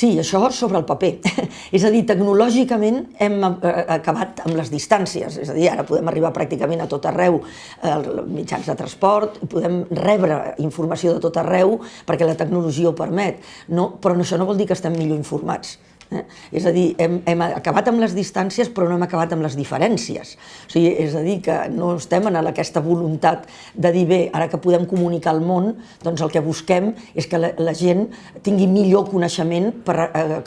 Sí, això sobre el paper. És a dir, tecnològicament hem acabat amb les distàncies, és a dir, ara podem arribar pràcticament a tot arreu, mitjans de transport, podem rebre informació de tot arreu perquè la tecnologia ho permet, però això no vol dir que estem millor informats. És a dir, hem acabat amb les distàncies però no hem acabat amb les diferències. És a dir, que no estem en aquesta voluntat de dir, bé, ara que podem comunicar al món, doncs el que busquem és que la gent tingui millor coneixement per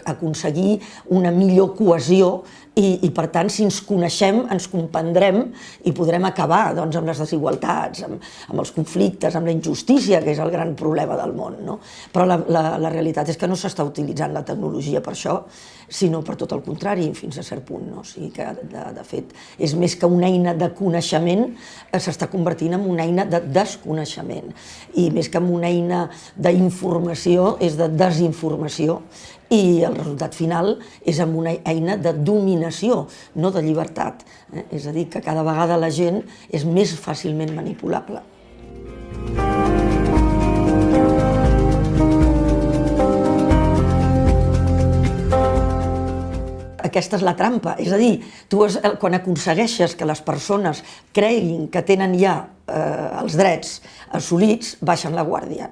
aconseguir una millor cohesió i per tant, si ens coneixem, ens comprendrem i podrem acabar amb les desigualtats, amb els conflictes, amb la injustícia, que és el gran problema del món. Però la realitat és que no s'està utilitzant la tecnologia per això, sinó per tot el contrari, fins a cert punt. O sigui que, de fet, és més que una eina de coneixement, s'està convertint en una eina de desconeixement. I més que en una eina d'informació, és de desinformació. I el resultat final és amb una eina de dominació, no de llibertat. És a dir, que cada vegada la gent és més fàcilment manipulable. Aquesta és la trampa, és a dir, tu quan aconsegueixes que les persones creguin que tenen ja els drets assolits, baixen la guàrdia.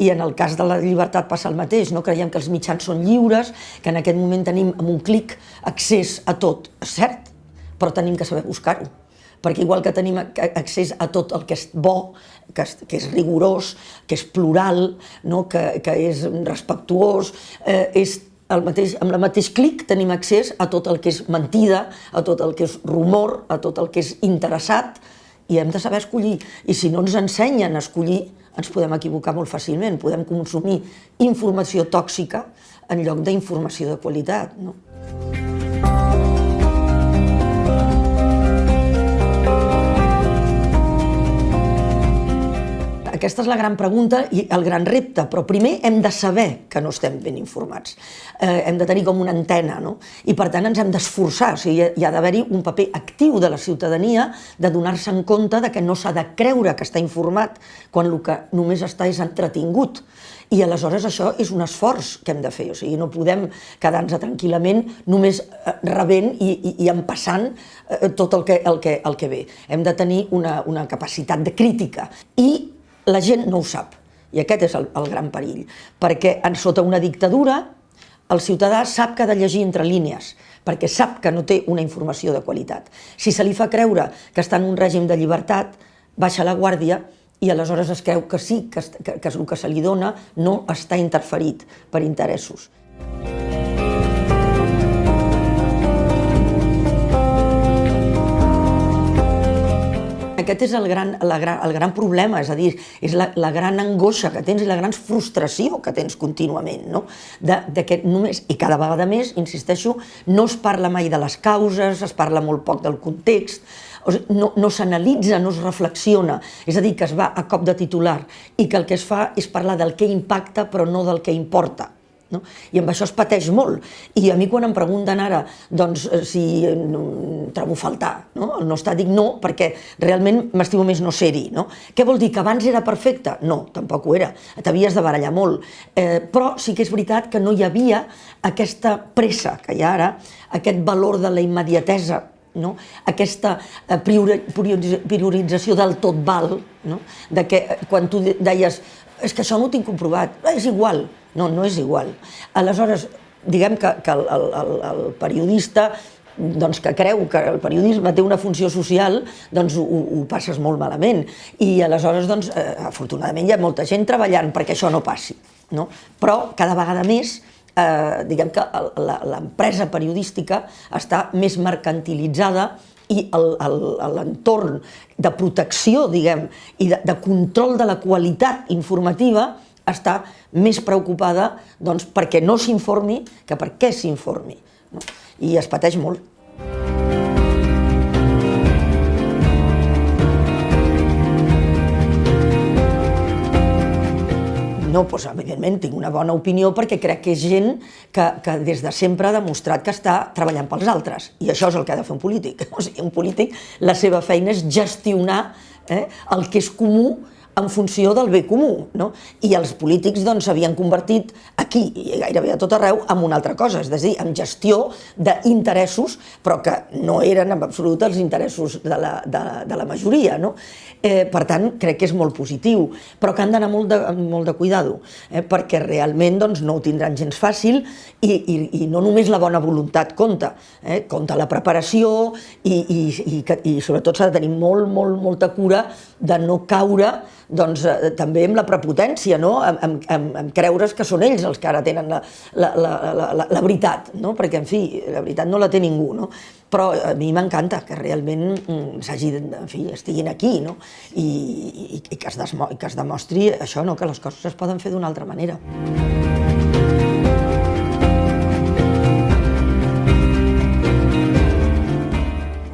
I en el cas de la llibertat passa el mateix, creiem que els mitjans són lliures, que en aquest moment tenim amb un clic accés a tot, és cert, però tenim que saber buscar-ho, perquè igual que tenim accés a tot el que és bo, que és rigorós, que és plural, que és respectuós, amb el mateix clic tenim accés a tot el que és mentida, a tot el que és rumor, a tot el que és interessat, i hem de saber escollir. I si no ens ensenyen a escollir, ens podem equivocar molt fàcilment, podem consumir informació tòxica en lloc d'informació de qualitat. Aquesta és la gran pregunta i el gran repte, però primer hem de saber que no estem ben informats. Hem de tenir com una antena, i per tant ens hem d'esforçar. Hi ha d'haver-hi un paper actiu de la ciutadania de donar-se en compte que no s'ha de creure que està informat quan el que només està és entretingut. I aleshores això és un esforç que hem de fer, o sigui, no podem quedar-nos tranquil·lament només rebent i empassant tot el que ve. Hem de tenir una capacitat de crítica i la gent no ho sap, i aquest és el gran perill, perquè sota una dictadura el ciutadà sap que ha de llegir entre línies, perquè sap que no té una informació de qualitat. Si se li fa creure que està en un règim de llibertat, baixa la guàrdia i aleshores es creu que sí, que el que se li dona no està interferit per interessos. Aquest és el gran problema, és a dir, és la gran angoixa que tens i la gran frustració que tens contínuament, que només, i cada vegada més, insisteixo, no es parla mai de les causes, es parla molt poc del context, no s'analitza, no es reflexiona, és a dir, que es va a cop de titular i que el que es fa és parlar del que impacta però no del que importa. I amb això es pateix molt. I a mi quan em pregunten ara si trobo faltar el no estar, dic no, perquè realment m'estimo més no ser-hi. Què vol dir? Que abans era perfecte? No, tampoc ho era. T'havies de barallar molt. Però sí que és veritat que no hi havia aquesta pressa que hi ha ara, aquest valor de la immediatesa, aquesta priorització del tot val, de que quan tu deies és que això no ho tinc comprovat, és igual. No, no és igual. Aleshores, diguem que el periodista que creu que el periodisme té una funció social, doncs ho passes molt malament. I aleshores, afortunadament, hi ha molta gent treballant perquè això no passi. Però cada vegada més, diguem que l'empresa periodística està més mercantilitzada i l'entorn de protecció, diguem, i de control de la qualitat informativa està més preocupada perquè no s'informi que per què s'informi. I es pateix molt. No, doncs evidentment tinc una bona opinió perquè crec que és gent que des de sempre ha demostrat que està treballant pels altres. I això és el que ha de fer un polític. O sigui, un polític, la seva feina és gestionar el que és comú en funció del bé comú, no? I els polítics s'havien convertit aquí, i gairebé a tot arreu, en una altra cosa, és a dir, en gestió d'interessos, però que no eren en absolut els interessos de la majoria, no? Per tant, crec que és molt positiu, però que han d'anar molt de cuidado, perquè realment no ho tindran gens fàcil i no només la bona voluntat compta, compta la preparació i sobretot s'ha de tenir molta cura de no caure també amb la prepotència, en creure's que són ells els que ara tenen la veritat, perquè, en fi, la veritat no la té ningú, però a mi m'encanta que realment estiguin aquí i que es demostri això, que les coses es poden fer d'una altra manera.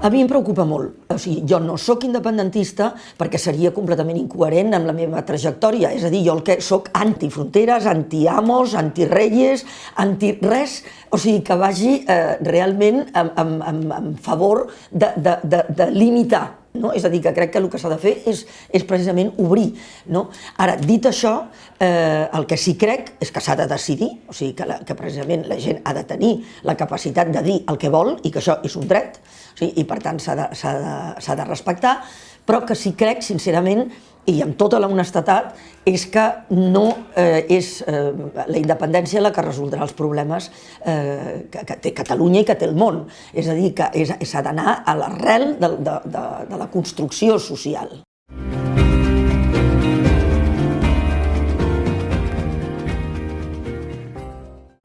A mi em preocupa molt. O sigui, jo no sóc independentista perquè seria completament incoherent amb la meva trajectòria. És a dir, jo el que sóc antifronteres, anti-amos, anti-reyes, anti-res, o sigui, que vagi realment en favor de limitar. És a dir, que crec que el que s'ha de fer és precisament obrir. Ara, dit això, el que sí crec és que s'ha de decidir, o sigui, que precisament la gent ha de tenir la capacitat de dir el que vol i que això és un dret, i per tant s'ha de respectar, però que sí crec, sincerament, i amb tota la honestedat, és que no és la independència la que resoldrà els problemes que té Catalunya i que té el món. És a dir, que s'ha d'anar a l'arrel de la construcció social.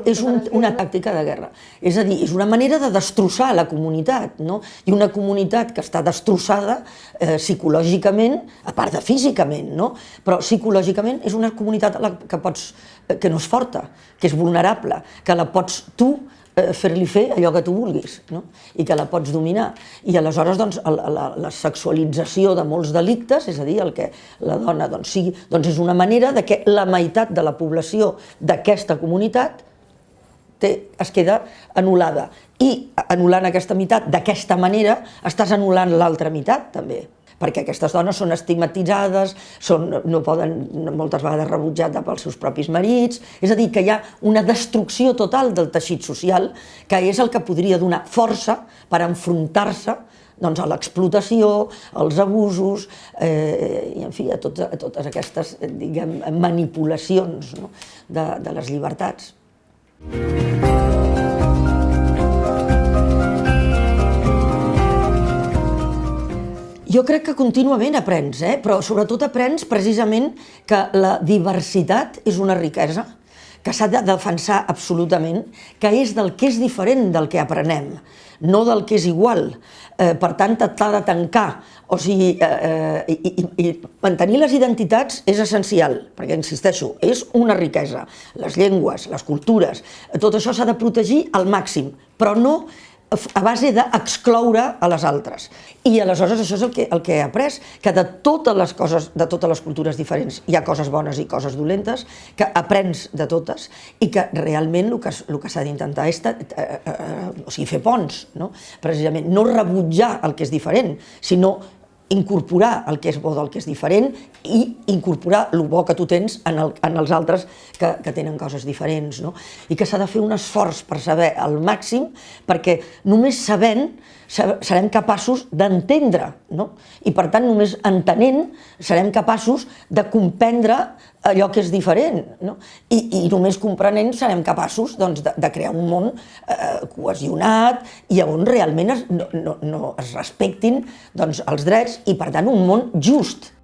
És una tàctica de guerra, és a dir, és una manera de destrossar la comunitat, i una comunitat que està destrossada psicològicament, a part de físicament, però psicològicament és una comunitat que no és forta, que és vulnerable, que la pots tu fer-li fer allò que tu vulguis i que la pots dominar. I aleshores la sexualització de molts delictes, és a dir, el que la dona sigui, és una manera que la meitat de la població d'aquesta comunitat es queda anul·lada. I anul·lant aquesta meitat d'aquesta manera estàs anul·lant l'altra meitat també, perquè aquestes dones són estigmatitzades, no poden moltes vegades rebutjar pels seus propis marits, és a dir, que hi ha una destrucció total del teixit social que és el que podria donar força per enfrontar-se a l'explotació, als abusos i, en fi, a totes aquestes, diguem, manipulacions de les llibertats. Jo crec que contínuament aprens, però sobretot aprens precisament que la diversitat és una riquesa, que s'ha de defensar absolutament, que és del que és diferent del que aprenem, no del que és igual. Per tant, t'ha de tancar. O sigui, i mantenir les identitats és essencial, perquè, insisteixo, és una riquesa. Les llengües, les cultures, tot això s'ha de protegir al màxim, però no a base d'excloure a les altres. I aleshores això és el que he après, que de totes les coses, de totes les cultures diferents, hi ha coses bones i coses dolentes, que aprens de totes i que realment el que s'ha d'intentar és fer ponts, precisament, no rebutjar el que és diferent, sinó incorporar el que és bo del que és diferent i incorporar el bo que tu tens en els altres que tenen coses diferents. I que s'ha de fer un esforç per saber al màxim, perquè només sabent serem capaços d'entendre, i per tant només entenent serem capaços de comprendre allò que és diferent, i només comprenent serem capaços de crear un món cohesionat i on realment es respectin els drets i per tant un món just.